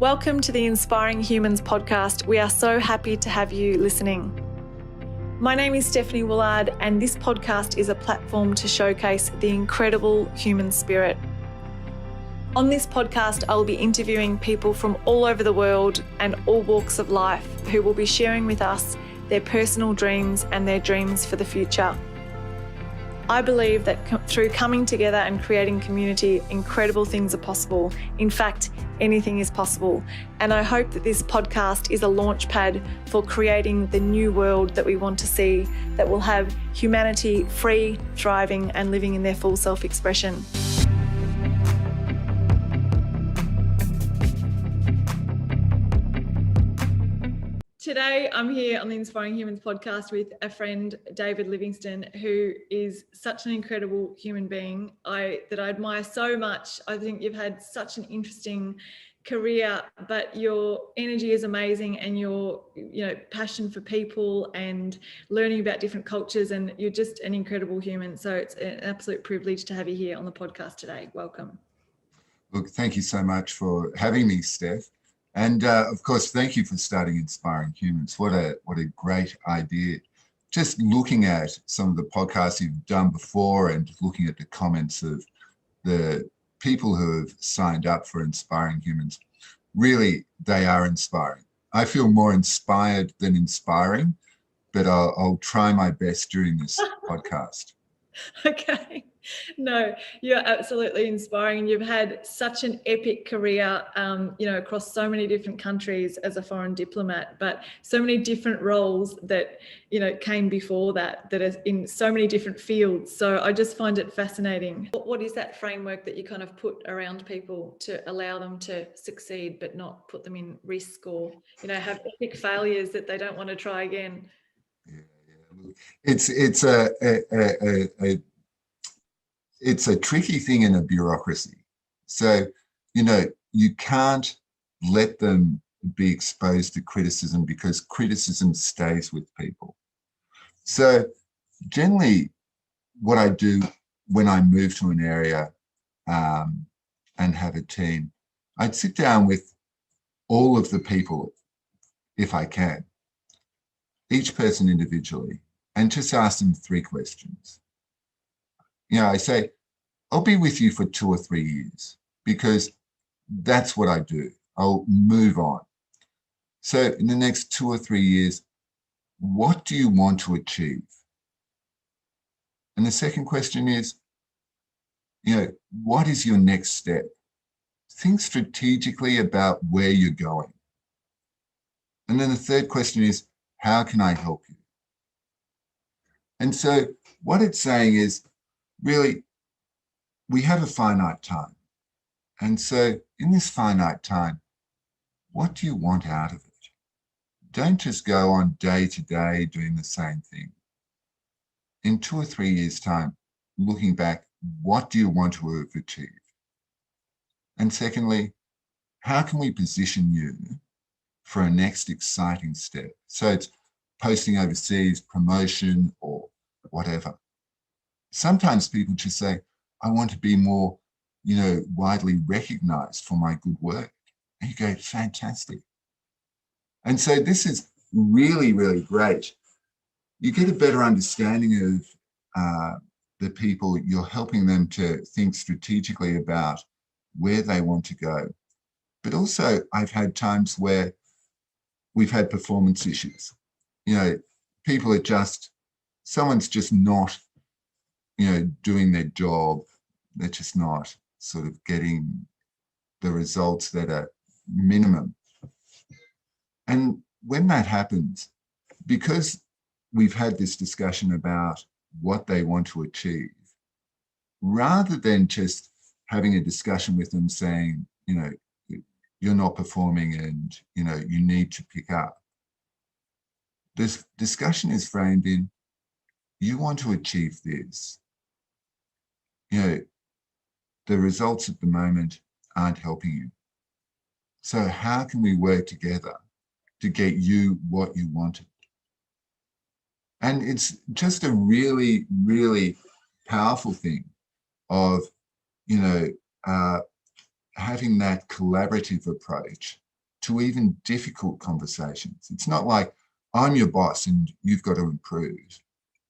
Welcome to the Inspiring Humans podcast. We are so happy to have you listening. My name is Stephanie Woolard, and this podcast is a platform to showcase the incredible human spirit. On this podcast, I will be interviewing people from all over the world and all walks of life who will be sharing with us their personal dreams and their dreams for the future. I believe that through coming together and creating community, incredible things are possible. In fact, anything is possible. And I hope that this podcast is a launch pad for creating the new world that we want to see, that will have humanity free, thriving, and living in their full self-expression. Today, I'm here on the Inspiring Humans podcast with a friend, David Livingstone, who is such an incredible human being that I admire so much. I think you've had such an interesting career, but your energy is amazing, and your passion for people and learning about different cultures, and you're just an incredible human. So it's an absolute privilege to have you here on the podcast today. Welcome. Look, thank you so much for having me, Steph. And of course, thank you for starting Inspiring Humans. What a great idea. Just looking at some of the podcasts you've done before and looking at the comments of the people who have signed up for Inspiring Humans, really, they are inspiring. I feel more inspired than inspiring, but I'll try my best during this podcast. Okay. No, you're absolutely inspiring, and you've had such an epic career, across so many different countries as a foreign diplomat, but so many different roles that, came before that are in so many different fields. So I just find it fascinating. What is that framework that you kind of put around people to allow them to succeed, but not put them in risk or, have epic failures that they don't want to try again? It's a tricky thing in a bureaucracy. So, you can't let them be exposed to criticism, because criticism stays with people. So generally what I do when I move to an area and have a team, I'd sit down with all of the people, if I can, each person individually, and just ask them 3 questions. I say, I'll be with you for 2 or 3 years, because that's what I do. I'll move on. So in the next 2 or 3 years, what do you want to achieve? And the second question is, what is your next step? Think strategically about where you're going. And then the third question is, how can I help you? And so what it's saying is, really, we have a finite time. And so in this finite time, what do you want out of it? Don't just go on day to day doing the same thing. In 2 or 3 years' time, looking back, what do you want to have achieved? And secondly, how can we position you for a next exciting step? So it's posting overseas, promotion, or whatever. Sometimes people just say, I want to be more, widely recognized for my good work. And you go, fantastic. And so this is really, really great. You get a better understanding of the people. You're helping them to think strategically about where they want to go. But also, I've had times where we've had performance issues. People are someone's just not doing their job. They're just not sort of getting the results that are minimum. And when that happens, because we've had this discussion about what they want to achieve, rather than just having a discussion with them saying, you're not performing and, you need to pick up, this discussion is framed in, you want to achieve this. The results at the moment aren't helping you. So how can we work together to get you what you wanted? And it's just a really, really powerful thing of, having that collaborative approach to even difficult conversations. It's not like I'm your boss and you've got to improve.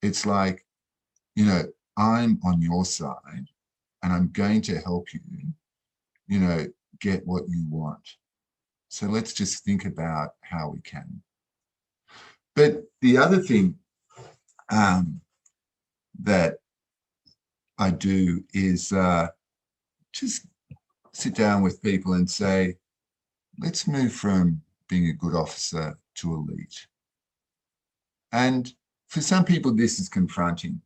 It's like, you know, I'm on your side and I'm going to help you, you know, get what you want. So let's just think about how we can. But the other thing that I do is just sit down with people and say, let's move from being a good officer to elite. And for some people, this is confronting.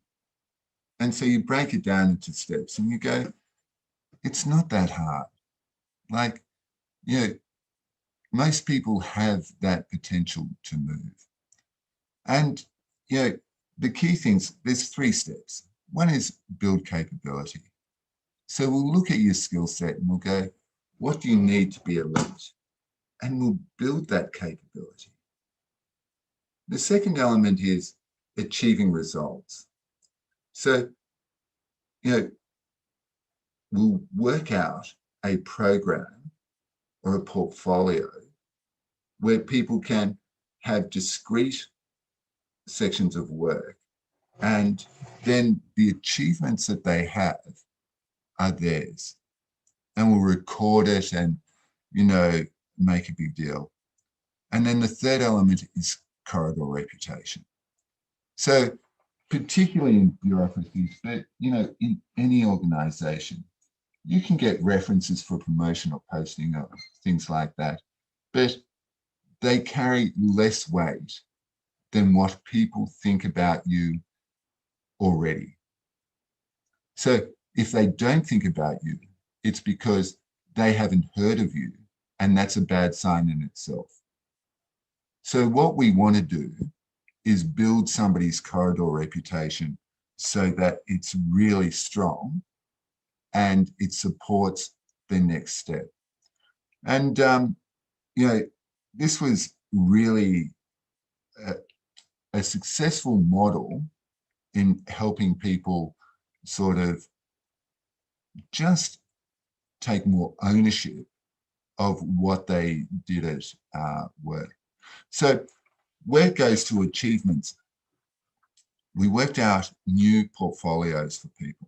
And so you break it down into steps and you go, it's not that hard. Like, you know, most people have that potential to move. And, you know, the key things, there's 3 steps. One is build capability. So we'll look at your skill set and we'll go, what do you need to be elite? And we'll build that capability. The second element is achieving results. So, you know, we'll work out a program or a portfolio where people can have discrete sections of work, and then the achievements that they have are theirs. And we'll record it and, you know, make a big deal. And then the third element is corridor reputation. So particularly in bureaucracies, but, you know, in any organization, you can get references for promotion or posting or things like that, but they carry less weight than what people think about you already. So if they don't think about you, it's because they haven't heard of you, and that's a bad sign in itself. So what we want to do is build somebody's corridor reputation so that it's really strong and it supports the next step. And, you know, this was really a successful model in helping people sort of just take more ownership of what they did at work. So where it goes to achievements, we worked out new portfolios for people.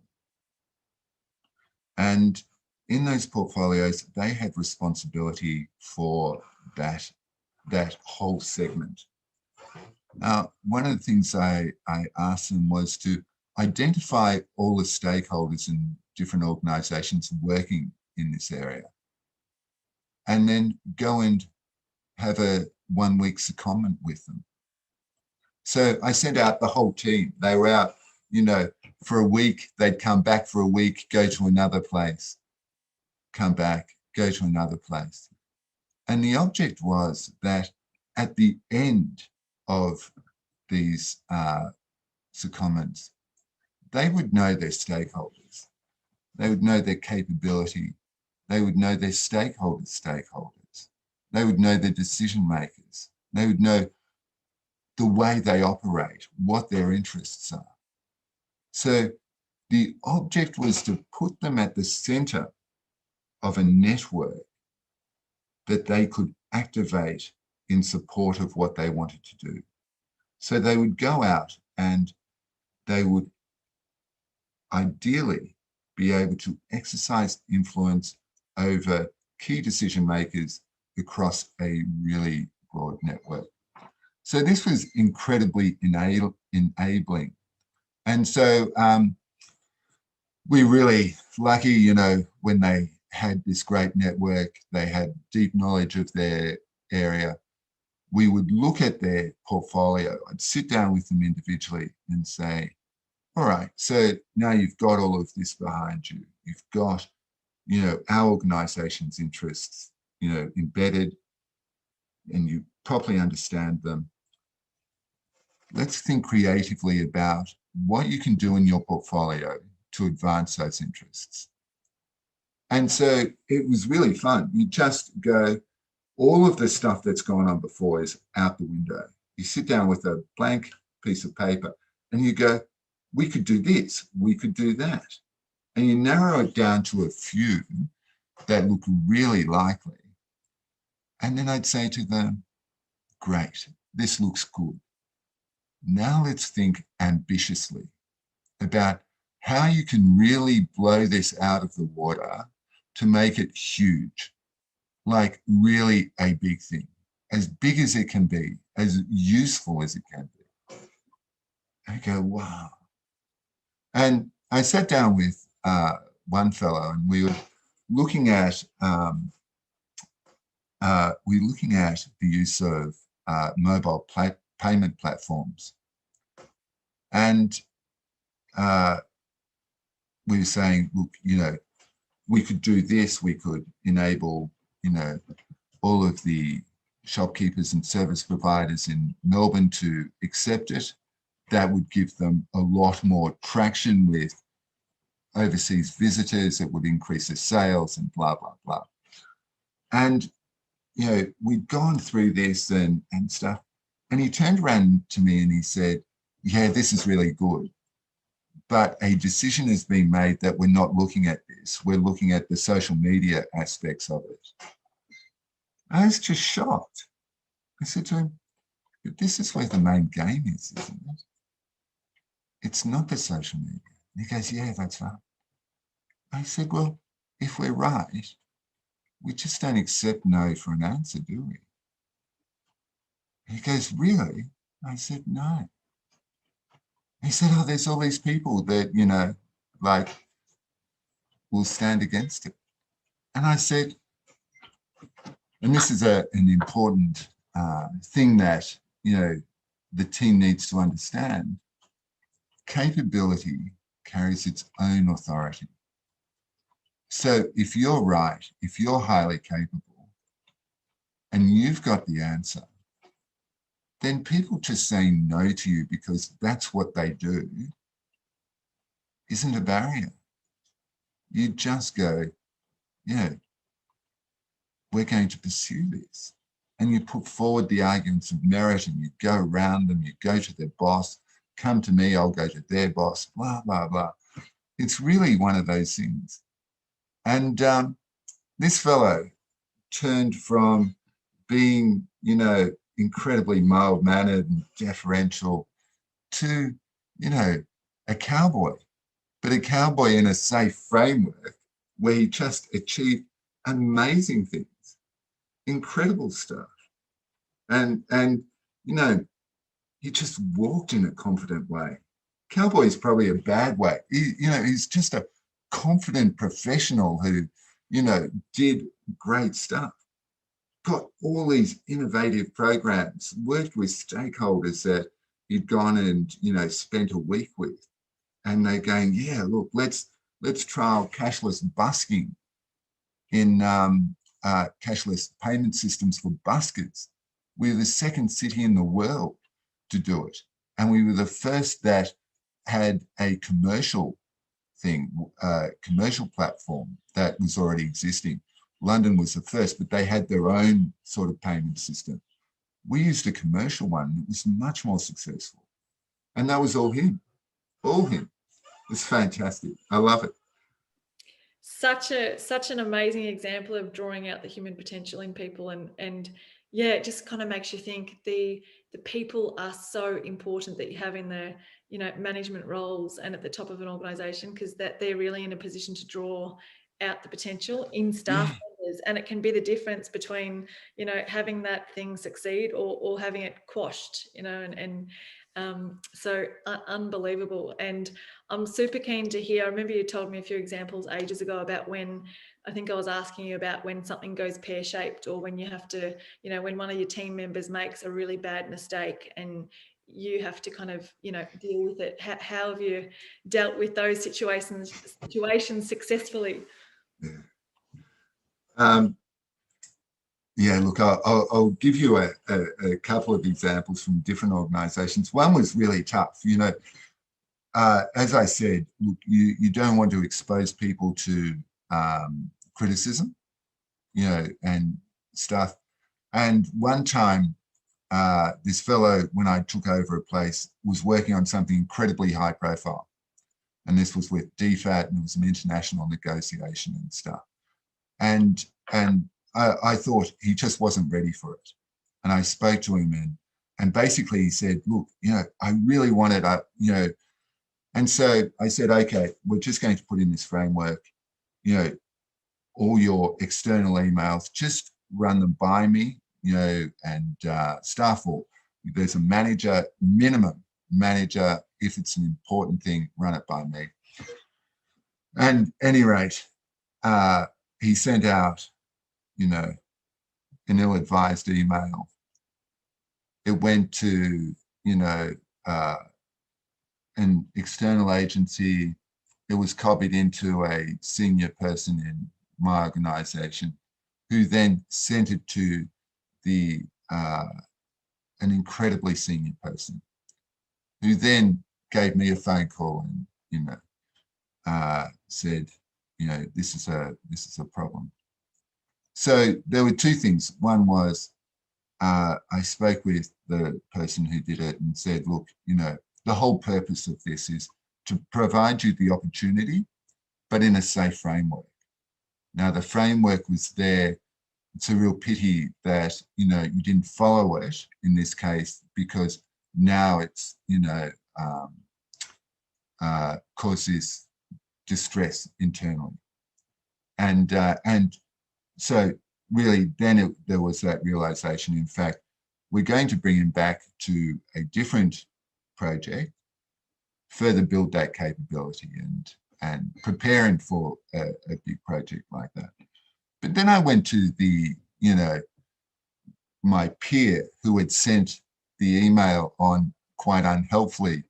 And in those portfolios, they had responsibility for that whole segment. Now, one of the things I asked them was to identify all the stakeholders in different organizations working in this area, and then go and have a 1-week secondment with them. So I sent out the whole team. They were out, you know, for a week. They'd come back for a week, go to another place, come back, go to another place. And the object was that at the end of these secondments, they would know their stakeholders. They would know their capability. They would know their stakeholders' stakeholders. They would know their decision makers. They would know the way they operate, what their interests are. So the object was to put them at the center of a network that they could activate in support of what they wanted to do. So they would go out and they would ideally be able to exercise influence over key decision makers across a really broad network. So this was incredibly enabling. And so we're really lucky, you know, when they had this great network, they had deep knowledge of their area. We would look at their portfolio. I'd sit down with them individually and say, all right, so now you've got all of this behind you. You've got, you know, our organization's interests, you know, embedded, and you properly understand them. Let's think creatively about what you can do in your portfolio to advance those interests. And so it was really fun. You just go, all of the stuff that's gone on before is out the window. You sit down with a blank piece of paper and you go, we could do this, we could do that. And you narrow it down to a few that look really likely. And then I'd say to them, great, this looks good. Now let's think ambitiously about how you can really blow this out of the water to make it huge, like really a big thing, as big as it can be, as useful as it can be. I go, wow. And I sat down with one fellow, and we were looking at the use of mobile payment platforms, and we were saying, look, we could do this. We could enable, all of the shopkeepers and service providers in Melbourne to accept it. That would give them a lot more traction with overseas visitors. It would increase their sales and blah, blah, blah. And, we'd gone through this and stuff. And he turned around to me and he said, yeah, this is really good. But a decision has been made that we're not looking at this. We're looking at the social media aspects of it. I was just shocked. I said to him, but this is where the main game is, isn't it? It's not the social media. And he goes, yeah, that's right. I said, well, if we're right, we just don't accept no for an answer, do we? He goes, really? I said, no. He said, oh, there's all these people that, will stand against it. And I said, and this is an important thing that, the team needs to understand. Capability carries its own authority. So if you're right, if you're highly capable and you've got the answer, then people just saying no to you because that's what they do isn't a barrier. You just go, we're going to pursue this. And you put forward the arguments of merit and you go around them, you go to their boss, come to me, I'll go to their boss, blah, blah, blah. It's really one of those things. And this fellow turned from being, incredibly mild-mannered and deferential to, a cowboy, but a cowboy in a safe framework where he just achieved amazing things, incredible stuff. And he just walked in a confident way. Cowboy is probably a bad way. He's just a confident professional who, did great stuff. Got all these innovative programs, worked with stakeholders that he'd gone and, spent a week with. And they're going, yeah, look, let's trial cashless busking in cashless payment systems for buskers. We're the second city in the world to do it. And we were the first that had a commercial platform that was already existing. London was the first, but they had their own sort of payment system. We used a commercial one that was much more successful. And that was all him, all him. It's fantastic. I love it. Such an amazing example of drawing out the human potential in people, and yeah, it just kind of makes you think the people are so important that you have in the management roles and at the top of an organization, because that they're really in a position to draw out the potential in staff members, and it can be the difference between having that thing succeed or having it quashed, so unbelievable. And I'm super keen to hear, I remember you told me a few examples ages ago about when, I think I was asking you about when something goes pear-shaped, or when you have to, when one of your team members makes a really bad mistake and you have to kind of, deal with it. How have you dealt with those situations successfully? Yeah, look, I'll give you a couple of examples from different organisations. One was really tough. As I said, look, you don't want to expose people to criticism, and stuff. And one time, this fellow, when I took over a place, was working on something incredibly high profile. And this was with DFAT, and it was an international negotiation and stuff. And I thought he just wasn't ready for it. And I spoke to him and basically he said, look, I really wanted, and so I said, okay, we're just going to put in this framework, all your external emails, just run them by me, and staff, or there's a manager, minimum manager, if it's an important thing, run it by me. And at any rate, he sent out, an ill-advised email. It went to, an external agency. It was copied into a senior person in my organisation, who then sent it to an incredibly senior person, who then gave me a phone call and said, this is a problem. So there were two things. One was I spoke with the person who did it and said, look, the whole purpose of this is to provide you the opportunity, but in a safe framework. Now, the framework was there. It's a real pity that, you didn't follow it in this case, because now it's, causes distress internally. And so really then there was that realization, in fact, we're going to bring him back to a different project, further build that capability and prepare him for a big project like that. But then I went to my peer who had sent the email on quite unhelpfully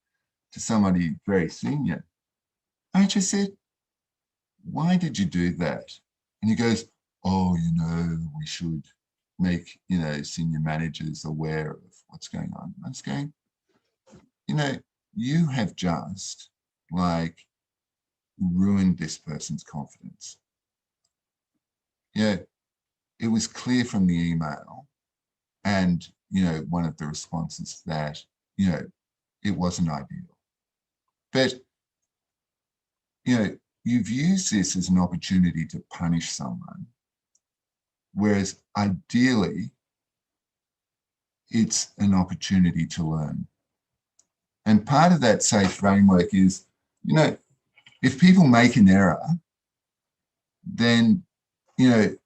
to somebody very senior. I just said, why did you do that? And he goes, oh, we should make, senior managers aware of what's going on. I was going, you have just ruined this person's confidence. It was clear from the email and, one of the responses that, it wasn't ideal. But, you've used this as an opportunity to punish someone, whereas ideally, it's an opportunity to learn. And part of that safe framework is, if people make an error, then, you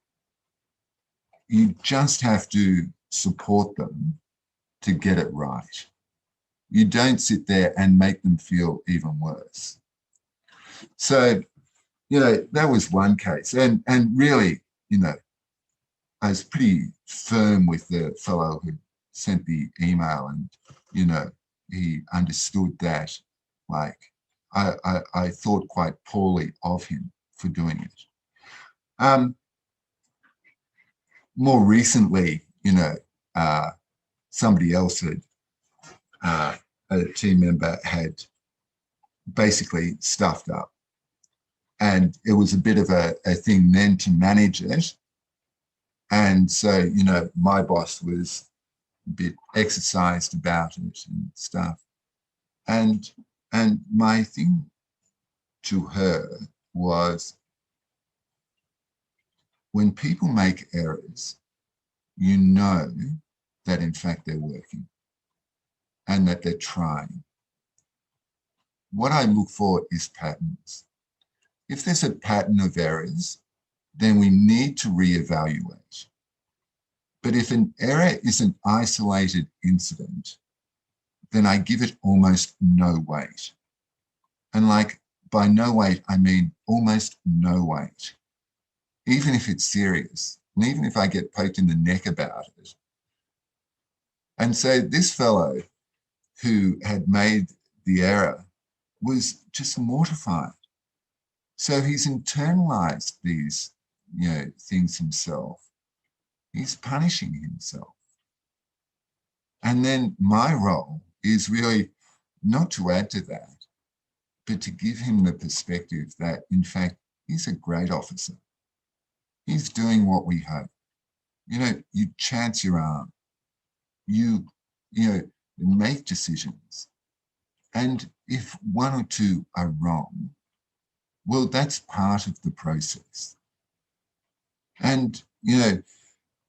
just have to support them to get it right. You don't sit there and make them feel even worse. So, that was one case. And really, I was pretty firm with the fellow who sent the email and, he understood that, I thought quite poorly of him for doing it. More recently, somebody else had, a team member had basically stuffed up. And it was a bit of a thing then to manage it. And so, my boss was a bit exercised about it and stuff. And my thing to her was, when people make errors, you know that in fact they're working and that they're trying. What I look for is patterns. If there's a pattern of errors, then we need to reevaluate. But if an error is an isolated incident, then I give it almost no weight. And by no weight, I mean almost no weight. Even if it's serious, and even if I get poked in the neck about it. And so this fellow who had made the error was just mortified. So he's internalized these, things himself. He's punishing himself. And then my role is really not to add to that, but to give him the perspective that, in fact, he's a great officer. He's doing what we hope. You chance your arm. You make decisions. And if one or two are wrong, well, that's part of the process. And, you know,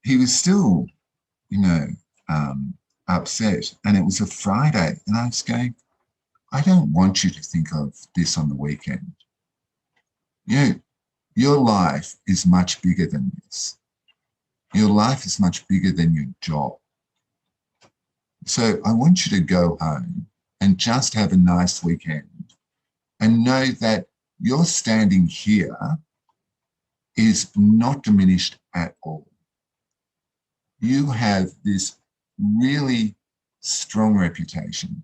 he was still, you know, upset. And it was a Friday. And I was going, I don't want you to think of this on the weekend. You know, your life is much bigger than this. Your life is much bigger than your job. So I want you to go home and just have a nice weekend and know that your standing here is not diminished at all. You have this really strong reputation.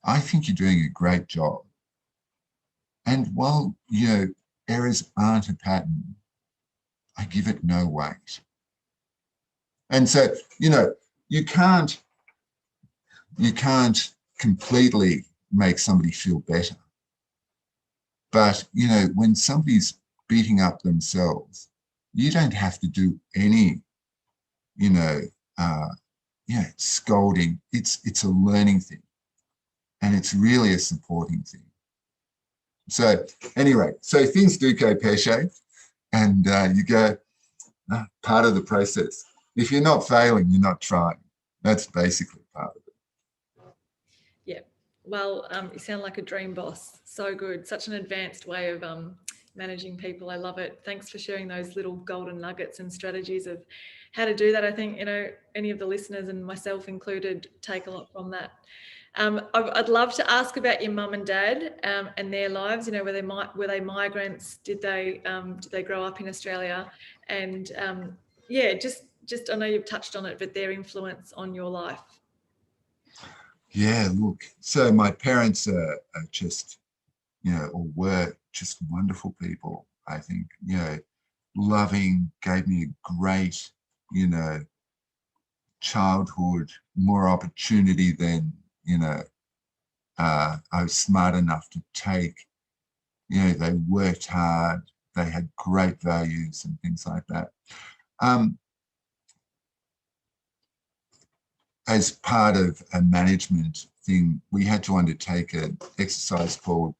I think you're doing a great job. And while, you know, errors aren't a pattern, I give it no weight. And so, you know, you can't completely make somebody feel better. But, you know, when somebody's beating up themselves, you don't have to do any, you know, scolding. It's a learning thing. And it's really a supporting thing. So anyway, so things do go pear-shaped, and you go, part of the process. If you're not failing, you're not trying. That's basically part of it. Yeah. Well, you sound like a dream boss. So good. Such an advanced way of managing people. I love it. Thanks for sharing those little golden nuggets and strategies of how to do that. I think, you know, any of the listeners, and myself included, take a lot from that. I'd love to ask about your mum and dad and their lives. You know, were they migrants? Did they grow up in Australia? And just I know you've touched on it, but their influence on your life. Yeah, look. So my parents are just, you know, or were just wonderful people. I think, you know, loving, gave me a great, you know, childhood, more opportunity than, you know, I was smart enough to take. You know, they worked hard, they had great values and things like that. As part of a management thing, we had to undertake an exercise called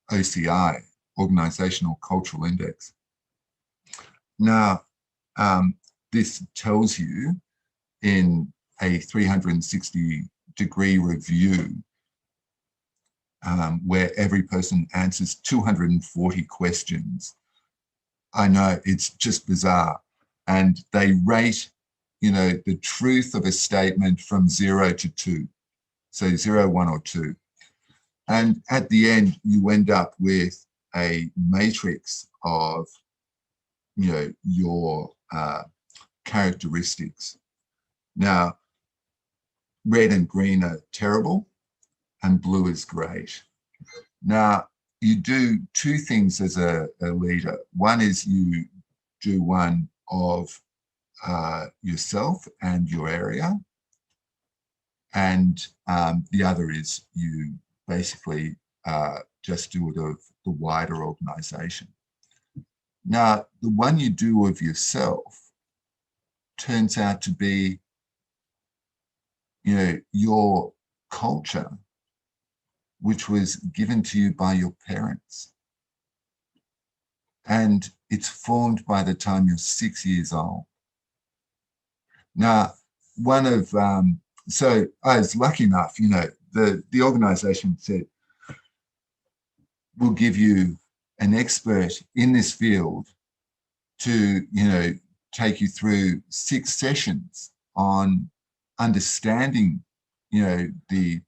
OCI, Organizational Cultural Index. Now, this tells you in a 360-degree review where every person answers 240 questions. I know, it's just bizarre. And they rate, you know, the truth of a statement from 0 to 2. So 0, 1, or 2. And at the end, you end up with a matrix of, you know, your characteristics. Now, red and green are terrible and blue is great. Now, you do two things as a leader. One is you do one of yourself and your area. And the other is you basically just do it of the wider organization. Now, the one you do of yourself turns out to be, you know, your culture, which was given to you by your parents. And it's formed by the time you're 6 years old. Now, one of, so I was lucky enough, you know, the organization said, we'll give you an expert in this field to, you know, take you through 6 sessions on understanding, you know, the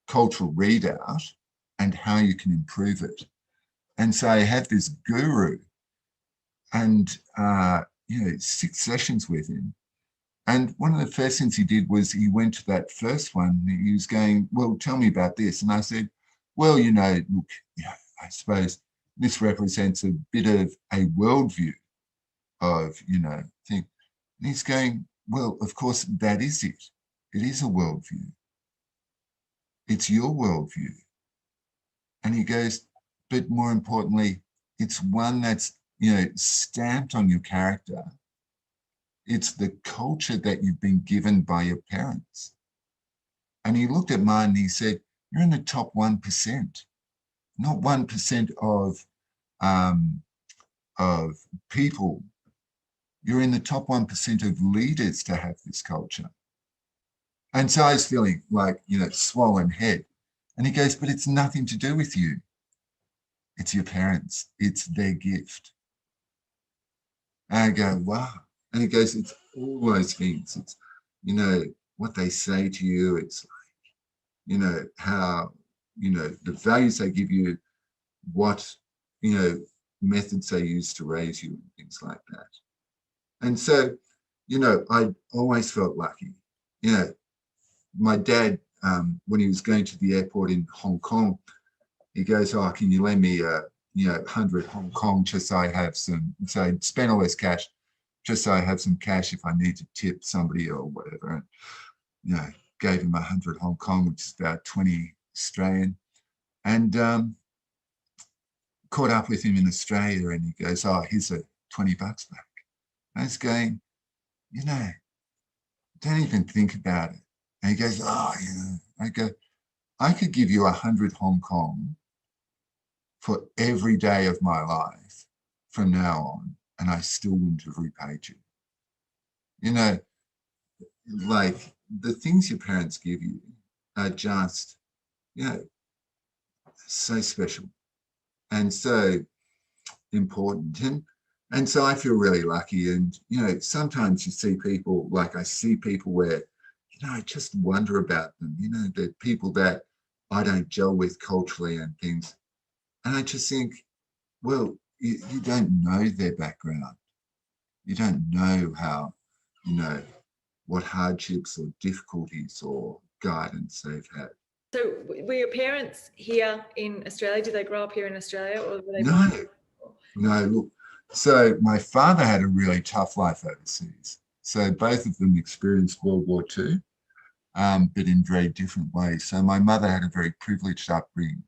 cultural readout and how you can improve it. And so I had this guru and, you know, 6 sessions with him. And one of the first things he did was he went to that first one. He was going, well, tell me about this. And I said, well, you know, look, you know, I suppose this represents a bit of a worldview of, you know, thing. And he's going, well, of course, that is it. It is a worldview. It's your worldview. And he goes, but more importantly, it's one that's, you know, stamped on your character. It's the culture that you've been given by your parents. And he looked at mine and he said, you're in the top 1%, not 1% of people you're in the top 1% of leaders to have this culture. And so I was feeling like, swollen head. And he goes, but it's nothing to do with you. It's your parents. It's their gift. And I go, wow. And he goes, it's all those things. It's, what they say to you. It's like, how, the values they give you, what, methods they use to raise you and things like that. And so, I always felt lucky. My dad, when he was going to the airport in Hong Kong, he goes, oh, can you lend me 100 Hong Kong just so I have some, so I'd spend all this cash just so I have some cash if I need to tip somebody or whatever. And, gave him 100 Hong Kong, which is about 20 Australian. And caught up with him in Australia, and he goes, oh, here's a 20 bucks back. I was going, don't even think about it. And he goes, oh, I go, I could give you 100 Hong Kong for every day of my life from now on, and I still wouldn't have repaid you. Like the things your parents give you are just, so special and so important. And so I feel really lucky. And, sometimes you see people, like I see people where, I just wonder about them, the people that I don't gel with culturally and things. And I just think, well, you don't know their background. You don't know how, what hardships or difficulties or guidance they've had. So were your parents here in Australia? Did they grow up here in Australia, or were they? No, look. So my father had a really tough life overseas. So both of them experienced World War II, but in very different ways. So my mother had a very privileged upbringing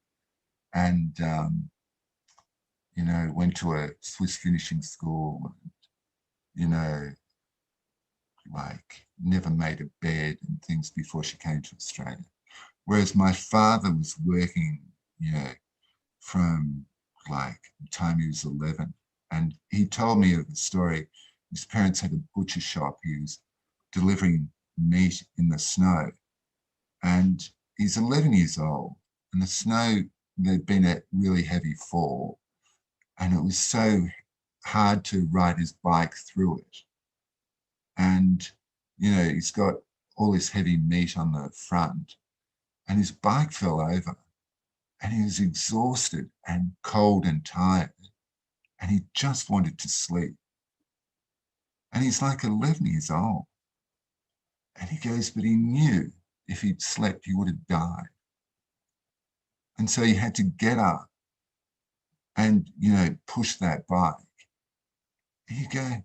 and, went to a Swiss finishing school and, like never made a bed and things before she came to Australia. Whereas my father was working, from like the time he was 11. And he told me of the story. His parents had a butcher shop. He was delivering meat in the snow. And he's 11 years old. And the snow, there'd been a really heavy fall. And it was so hard to ride his bike through it. And, he's got all this heavy meat on the front. And his bike fell over. And he was exhausted and cold and tired. And he just wanted to sleep. And he's like 11 years old. And he goes, but he knew if he'd slept, he would have died. And so he had to get up and, push that bike. And you go,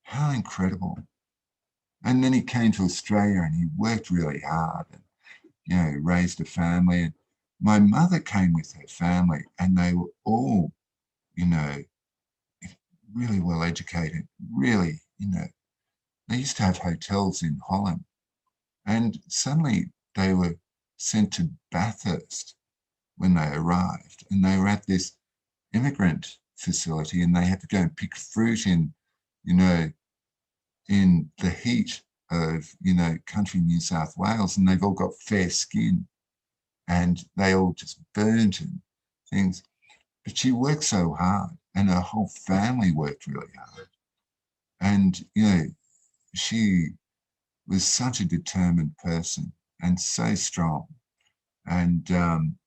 how incredible. And then he came to Australia and he worked really hard and, raised a family. And my mother came with her family and they were all, really well educated, really, they used to have hotels in Holland. And suddenly they were sent to Bathurst when they arrived. And they were at this immigrant facility and they had to go and pick fruit in, in the heat of, country New South Wales. And they've all got fair skin and they all just burnt and things. But she worked so hard and her whole family worked really hard. And, she was such a determined person and so strong. And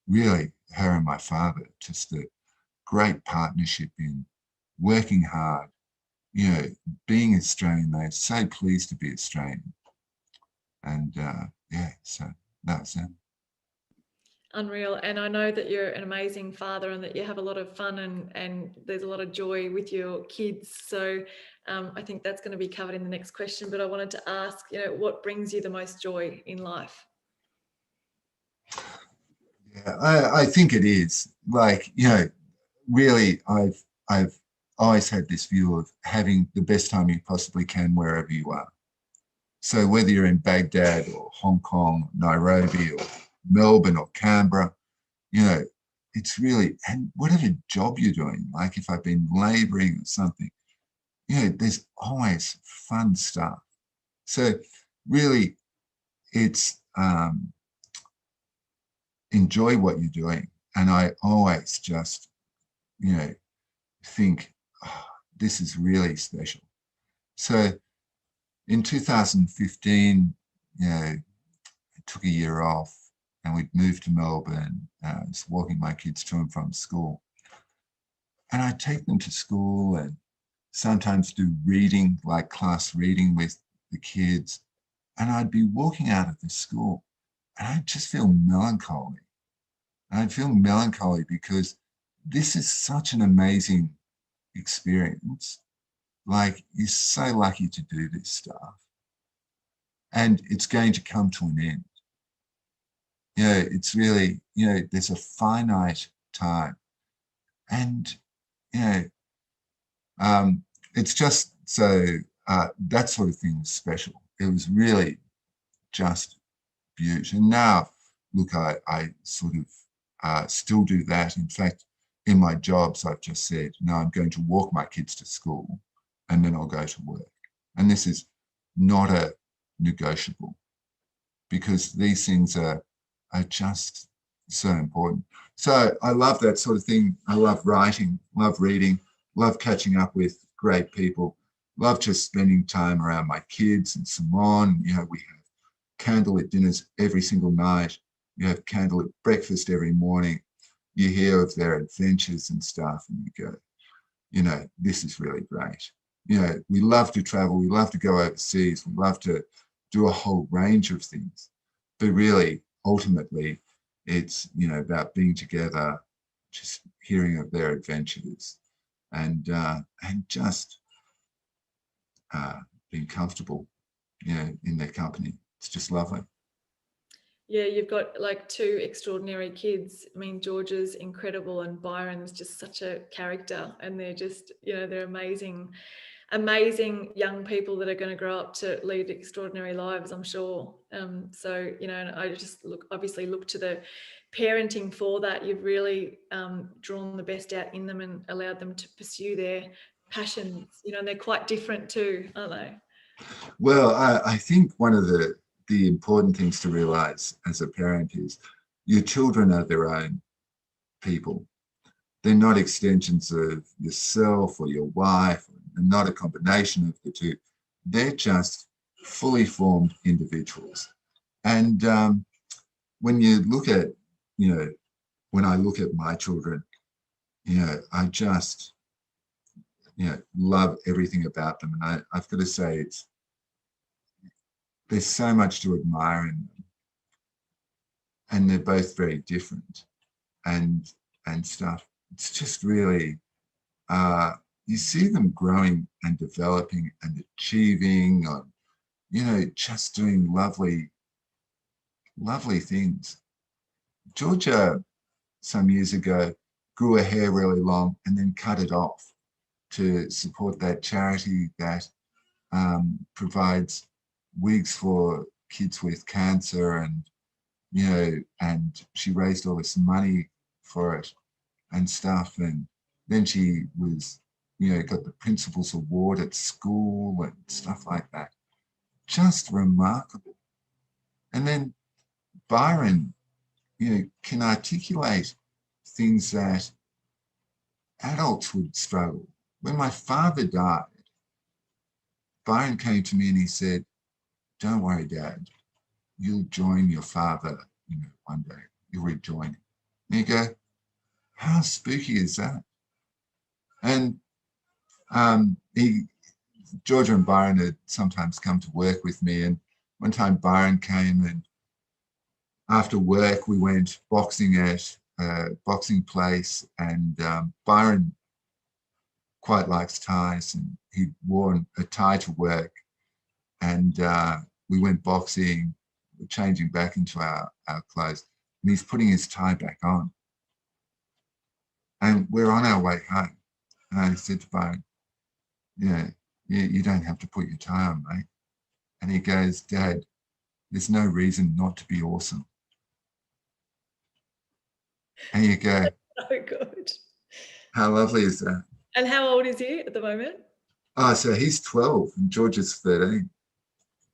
really, her and my father, just a great partnership in working hard, being Australian. They're so pleased to be Australian. And so that was them. Unreal. And I know that you're an amazing father and that you have a lot of fun and there's a lot of joy with your kids. So I think that's going to be covered in the next question. But I wanted to ask, what brings you the most joy in life? Yeah, I think it is like, really, I've always had this view of having the best time you possibly can wherever you are. So whether you're in Baghdad or Hong Kong, Nairobi or Melbourne or Canberra, it's really, and whatever job you're doing, like if I've been labouring or something, there's always fun stuff. So really, it's enjoy what you're doing. And I always just, think, oh, this is really special. So in 2015, I took a year off and we'd moved to Melbourne. I was walking my kids to and from school. And I'd take them to school and sometimes do reading, like class reading with the kids. And I'd be walking out of the school and I'd just feel melancholy. I'd feel melancholy because this is such an amazing experience. Like, you're so lucky to do this stuff. And it's going to come to an end. It's really, there's a finite time. And, it's just so, that sort of thing was special. It was really just beautiful. And now, look, I sort of still do that. In fact, in my jobs, I've just said, no, I'm going to walk my kids to school and then I'll go to work. And this is not a negotiable, because these things are just so important. So I love that sort of thing. I love writing, love reading, love catching up with great people, love just spending time around my kids and Simone. We have candlelit dinners every single night. You have candlelit breakfast every morning. You hear of their adventures and stuff and you go, this is really great. We love to travel. We love to go overseas. We love to do a whole range of things. But really, ultimately, it's, about being together, just hearing of their adventures and just being comfortable, in their company. It's just lovely. Yeah, you've got like two extraordinary kids. I mean, Georgia's incredible and Byron's just such a character, and they're just, they're amazing young people that are going to grow up to lead extraordinary lives, I'm sure. So, and I just obviously look to the parenting for that. You've really drawn the best out in them and allowed them to pursue their passions, and they're quite different too, aren't they? Well, I think one of the important things to realize as a parent is your children are their own people. They're not extensions of yourself or your wife, and not a combination of the two. They're just fully formed individuals. And when you look at, when I look at my children, I just, love everything about them. And I've got to say, there's so much to admire in them. And they're both very different and stuff. It's just really, you see them growing and developing and achieving, just doing lovely, lovely things. Georgia, some years ago, grew her hair really long and then cut it off to support that charity that provides wigs for kids with cancer, and and she raised all this money for it and stuff. And then she was, got the principal's award at school and stuff like that. Just remarkable. And then Byron, can articulate things that adults would struggle. When my father died, Byron came to me and he said, "Don't worry, Dad, you'll join your father, one day. You'll rejoin him." And you go, how spooky is that? And Georgia and Byron had sometimes come to work with me, and one time Byron came, and after work we went boxing at a boxing place, and Byron quite likes ties, and he'd worn a tie to work, and we went boxing, changing back into our clothes, and he's putting his tie back on. And we're on our way home. And I said to Byron, you don't have to put your tie on, mate. And he goes, "Dad, there's no reason not to be awesome." And you go, oh, good. How lovely is that? And how old is he at the moment? So he's 12 and George is 13.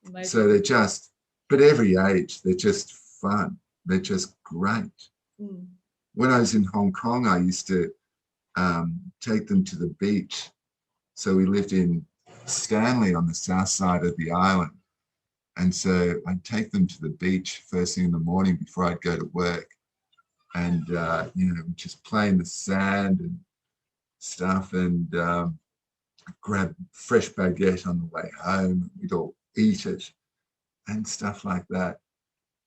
Amazing. So but every age, they're just fun. They're just great. When I was in Hong Kong, I used to take them to the beach. So we lived in Stanley on the south side of the island. And so I'd take them to the beach first thing in the morning before I'd go to work. And, just play in the sand and stuff, and grab fresh baguette on the way home. We'd all eat it and stuff like that.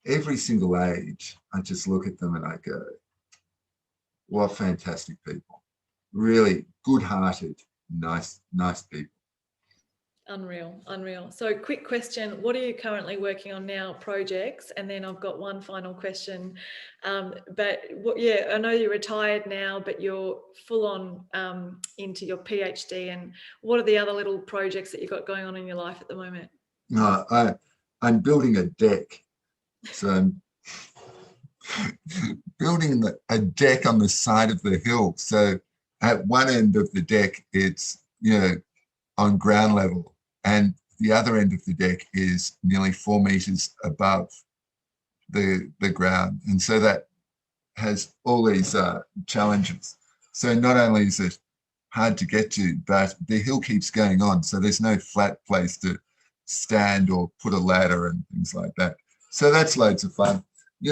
Every single age, I just look at them and I go, what fantastic people. Really good-hearted, nice people. Unreal. So quick question, what are you currently working on now, projects? And then I've got one final question. I know you're retired now, but you're full on into your PhD. And what are the other little projects that you've got going on in your life at the moment? I'm building a deck. So I'm building a deck on the side of the hill. So at one end of the deck, it's, on ground level, and the other end of the deck is nearly 4 meters above the ground. And so that has all these challenges. So not only is it hard to get to, but the hill keeps going on. So there's no flat place to stand or put a ladder and things like that. So that's loads of fun.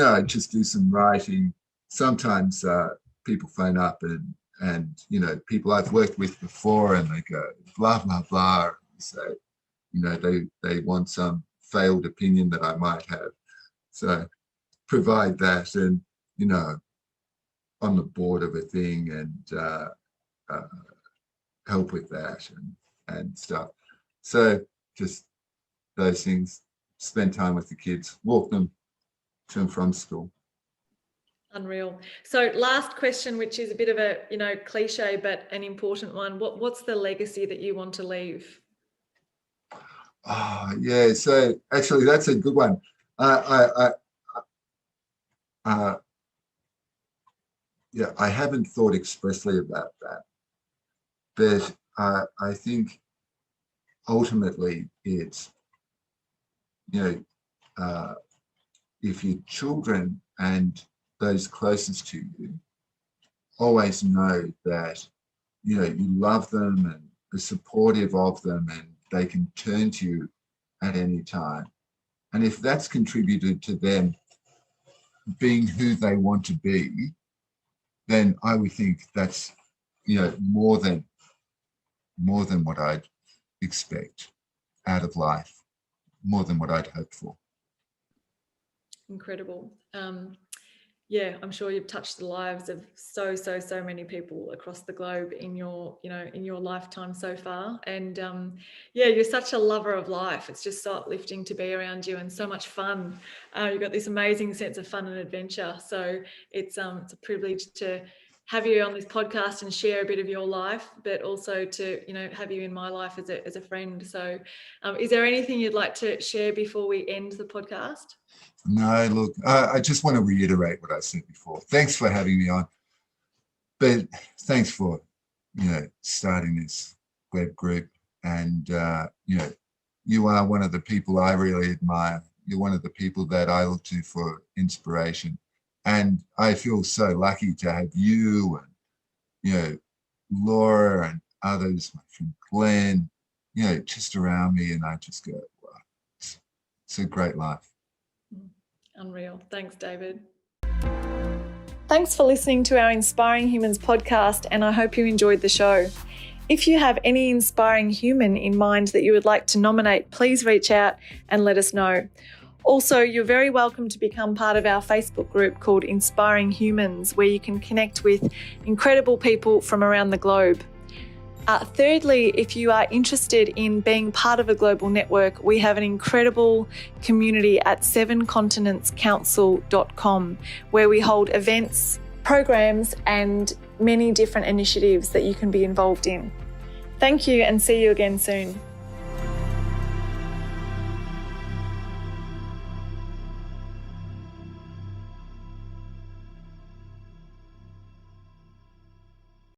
I just do some writing. Sometimes people phone up and people I've worked with before, and they go blah blah blah, and say, they want some failed opinion that I might have. So provide that, and on the board of a thing, and help with that and stuff. So just those things. Spend time with the kids, walk them to and from school. Unreal. So last question, which is a bit of a, cliche, but an important one. What's the legacy that you want to leave? Oh, yeah. So actually, that's a good one. I haven't thought expressly about that, but I think ultimately it's, if your children and those closest to you always know that, you love them and are supportive of them, and they can turn to you at any time. And if that's contributed to them being who they want to be, then I would think that's, more than what I'd expect out of life, more than what I'd hoped for. Incredible. I'm sure you've touched the lives of so many people across the globe in your lifetime so far. And you're such a lover of life. It's just so uplifting to be around you, and so much fun. You've got this amazing sense of fun and adventure. So it's a privilege to have you on this podcast and share a bit of your life, but also to, have you in my life as a friend. So is there anything you'd like to share before we end the podcast? No, look, I just want to reiterate what I said before. Thanks for having me on. But thanks for, starting this web group. And, you are one of the people I really admire. You're one of the people that I look to for inspiration. And I feel so lucky to have you and, Laura and others, my friend Glenn, just around me. And I just go, wow, it's a great life. Unreal. Thanks, David. Thanks for listening to our Inspiring Humans podcast, and I hope you enjoyed the show. If you have any inspiring human in mind that you would like to nominate, please reach out and let us know. Also, you're very welcome to become part of our Facebook group called Inspiring Humans, where you can connect with incredible people from around the globe. Thirdly, if you are interested in being part of a global network, we have an incredible community at 7continentscouncil.com, where we hold events, programs, and many different initiatives that you can be involved in. Thank you, and see you again soon.